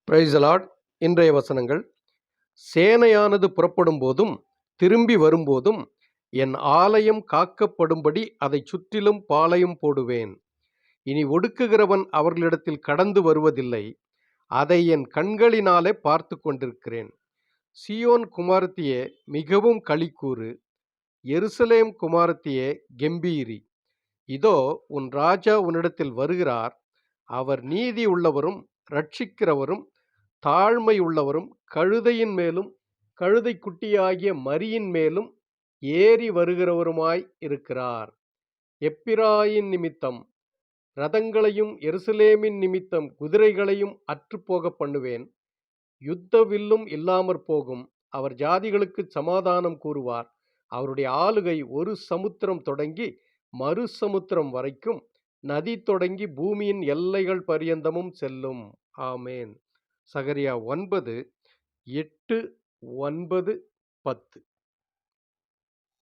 Praise the Lord. இன்றைய வசனங்கள்: சேனையானது புறப்படும் போதும் திரும்பி வரும்போதும் என் ஆலயம் காக்கப்படும்படி அதைச் சுற்றிலும் பாளையம் போடுவேன். இனி ஒடுக்குகிறவன் அவர்களிடத்தில் கடந்து வருவதில்லை. அதை என் கண்களினாலே பார்த்து கொண்டிருக்கிறேன். சீயோன் குமாரத்தியே, மிகவும் களிக்கூறு. எருசலேம் குமாரத்தியே, கெம்பீரி. இதோ உன் ராஜா உன்னிடத்தில் வருகிறார். அவர் நீதி உள்ளவரும் இரட்சிக்கிறவரும் தாழ்மை உள்ளவரும் கழுதையின் மேலும் கழுதைக் குட்டியாகிய மரியின் மேலும் ஏறி வருகிறவருமாய் இருக்கிறார். எப்பிராயீம் நிமித்தம் இரதங்களையும் எருசலேமின் நிமித்தம் குதிரைகளையும் அற்றுப்போக பண்ணுவேன். யுத்த வில்லும் இல்லாமற் போகும். அவர் ஜாதிகளுக்குச் சமாதானம் கூறுவார். அவருடைய ஆளுகை ஒரு சமுத்திரம் தொடங்கி மறு சமுத்திரம் வரைக்கும், நதி தொடங்கி பூமியின் எல்லைகள் பரியந்தமும் செல்லும். ஆமேன். சகரியா 9:8, 9, 10.